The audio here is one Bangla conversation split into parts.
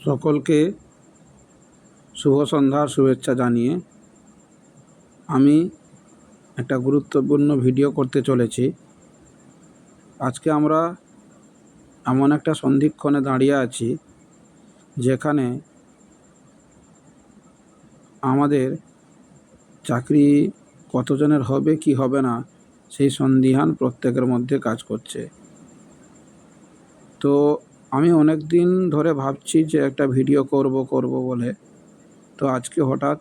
সকলকে শুভ সন্ধ্যার শুভেচ্ছা জানিয়ে আমি একটা গুরুত্বপূর্ণ ভিডিও করতে চলেছি। আজকে আমরা এমন একটা সন্ধিক্ষণে দাঁড়িয়ে আছি যেখানে আমাদের চাকরি কতজনের হবে কি হবে না সেই সন্দিহান প্রত্যেকের মধ্যে কাজ করছে। তো আমি অনেক দিন ধরে ভাবছি যে একটা ভিডিও করব বলে, তো আজকে হঠাৎ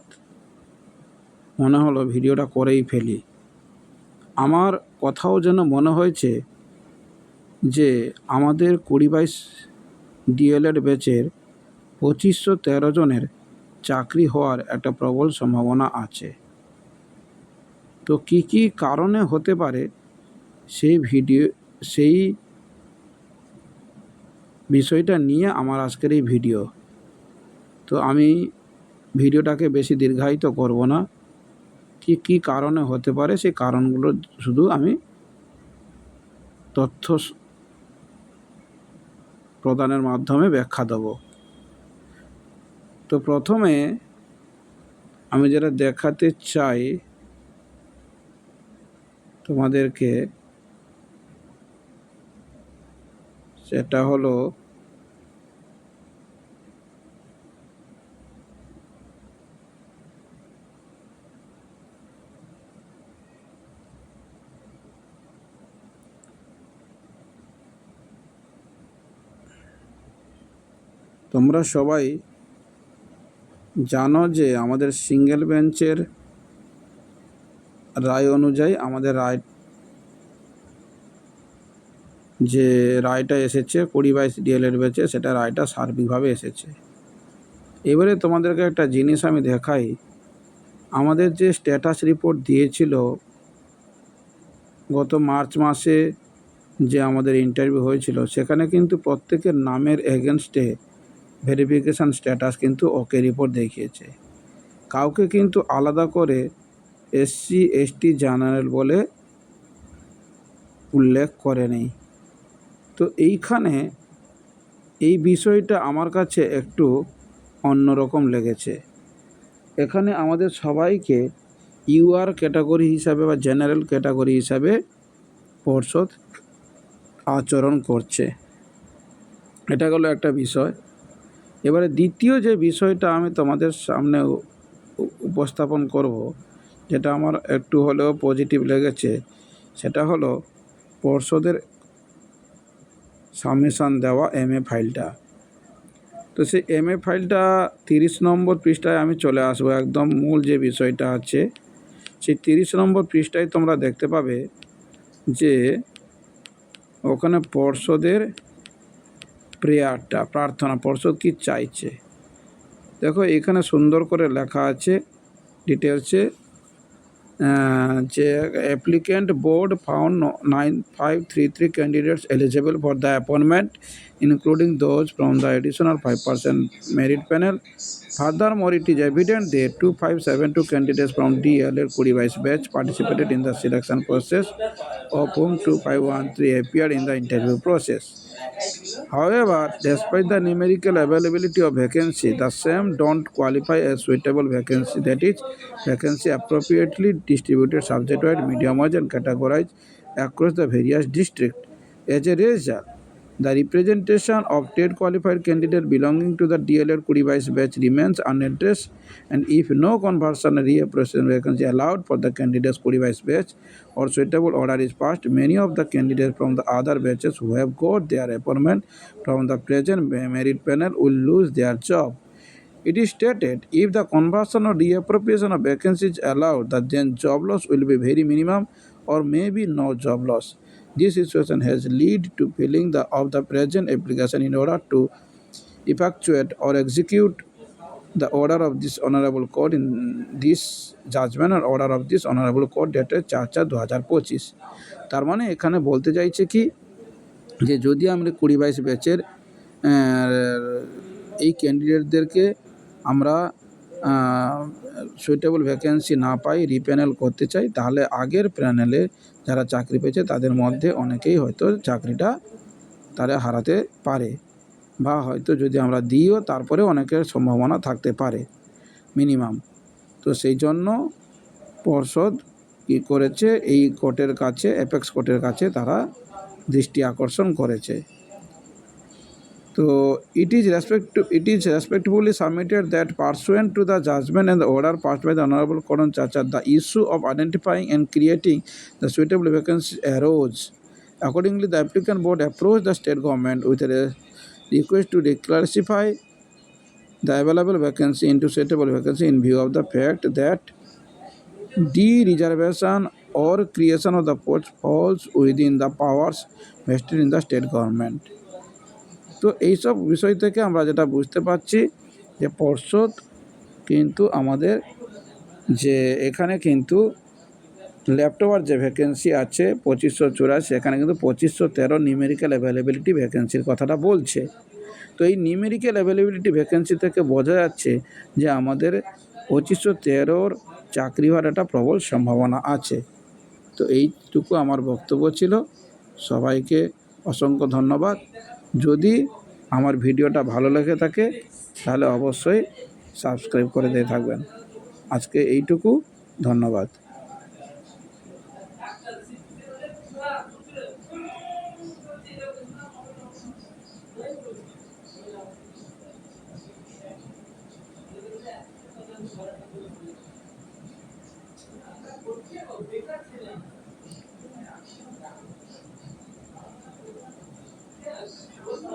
মনে হলো ভিডিওটা করেই ফেলি। আমার কথাও যেন মনে হয়েছে যে আমাদের 20-22 ডিএলএড ব্যাচের 2513 জনের চাকরি হওয়ার একটা প্রবল সম্ভাবনা আছে। তো কি কারণে হতে পারে সেই বিষয়টা নিয়ে আমার আজকের এই ভিডিও। তো আমি ভিডিওটাকে বেশি দীর্ঘায়িত করব না। কি কারণে হতে পারে সেই কারণগুলো শুধু আমি তথ্য প্রদানের মাধ্যমে ব্যাখ্যা দেব। তো প্রথমে আমি যেটা দেখাতে চাই তোমাদেরকে, সেটা হলো তোমরা সবাই জানো যে আমাদের সিঙ্গেল বেঞ্চের রায় অনুযায়ী আমাদের যে রায়টা এসেছে 20-22 ডিএলএড ব্যাচে, সেটা রায়টা সার্বিকভাবে এসেছে। এবারে তোমাদেরকে একটা জিনিস আমি দেখাই। আমাদের যে স্ট্যাটাস রিপোর্ট দিয়েছিল গত মার্চ মাসে, যে আমাদের ইন্টারভিউ হয়েছিল, সেখানে কিন্তু প্রত্যেকের নামের এগেনস্টে ভেরিফিকেশান স্ট্যাটাস কিন্তু ওকে রিপোর্ট দেখিয়েছে। কাউকে কিন্তু আলাদা করে SC ST জেনারেল বলে উল্লেখ করেনি। তো এইখানে এই বিষয়টা আমার কাছে একটু অন্যরকম লেগেছে। এখানে আমাদের সবাইকে UR ক্যাটাগরি হিসাবে বা জেনারেল ক্যাটাগরি হিসাবে পর্ষদ আচরণ করছে। এটা হলো একটা বিষয়। এবারে দ্বিতীয় যে বিষয়টা আমি তোমাদের সামনে উপস্থাপন করব, যেটা আমার একটু হলেও পজিটিভ লেগেছে, সেটা হলো পর্ষদের সাবমিশন দেওয়া MA ফাইলটা। তো সেই MA ফাইলটা 30 নম্বর পৃষ্ঠায় আমি চলে আসবো। একদম মূল যে বিষয়টা আছে সেই 30 নম্বর পৃষ্ঠায় তোমরা দেখতে পাবে যে ওখানে পর্ষদের প্রার্থনা, পর্ষদ কি চাইছে। দেখো এখানে সুন্দর করে লেখা আছে ডিটেলসে যে applicant board found 9533 candidates eligible for the appointment including those from the additional 5% merit panel. Furthermore, it is evident that 2572 candidates from DLL 2022 batch participated in the selection process, of whom 2513 appeared in the interview process. However, despite the numerical availability of vacancy, the same don't qualify as suitable vacancy, that is, vacancy appropriately distributed subject-wise, medium-wise and categorized across the various districts. As a result, the representation of 10 qualified candidates belonging to the DLL 2022 batch remains unaddressed, and if no conversion reappraisal vacancy allowed for the candidates 2022 batch or suitable order is passed, many of the candidates from the other batches who have got their appointment from the present merit panel will lose their job. It is stated, if the conversion or reappropriation of vacancies allowed, the then job loss will be very minimum or maybe no job loss. This situation has led to filling of the present application in order to effectuate or execute the order of this honorable court in this judgment or order of this honorable court dated 4/4/2025। তার মানে এখানে বলতে চাইছে কি, যে যদি আমরা 20-22 ব্যাচের এই ক্যান্ডিডেটদেরকে আমরা সুইটেবল ভ্যাকেন্সি না পাই, রিপ্যানেল করতে চাই, তাহলে আগের প্যানেলে যারা চাকরি পেয়েছে তাদের মধ্যে অনেকেই হয়তো চাকরিটা তারা হারাতে পারে। বা হয়তো যদি আমরা দিইও তারপরে অনেকের সম্ভাবনা থাকতে পারে মিনিমাম। তো সেই জন্য পর্ষদ কী করেছে, এই কোর্টের কাছে, অ্যাপেক্স কোর্টের কাছে তারা দৃষ্টি আকর্ষণ করেছে। তো it is respectfully submitted that pursuant to the judgment and the order passed by the Honorable Court on Chacha, the issue of identifying and creating the suitable vacancy arose. Accordingly, the applicant board approached the state government with a request to declassify the available vacancy into suitable vacancy in view of the fact that de-reservation or creation of the post falls within the powers vested in the state government. তো এইসব বিষয় থেকে আমরা যেটা বুঝতে পারছি যে পর্ষদ কিন্তু আমাদের যে এখানে কিন্তু ল্যাপটপার যে ভ্যাকেন্সি আছে 2584, এখানে কিন্তু 2513 নিউমেরিক্যাল অ্যাভেলেবিলিটি ভ্যাকেন্সির কথাটা বলছে। তো এই নিউমেরিক্যাল অ্যাভেলেবিলিটি ভ্যাকেন্সি থেকে বোঝা যাচ্ছে যে আমাদের 2513 চাকরি হওয়ার একটা প্রবল সম্ভাবনা আছে। তো এইটুকু আমার বক্তব্য ছিল। সবাইকে অসংখ্য ধন্যবাদ। যদি আমার ভিডিওটা ভালো লেগে থাকে তাহলে অবশ্যই সাবস্ক্রাইব করে দিয়ে থাকবেন। আজকে এইটুকু, ধন্যবাদ।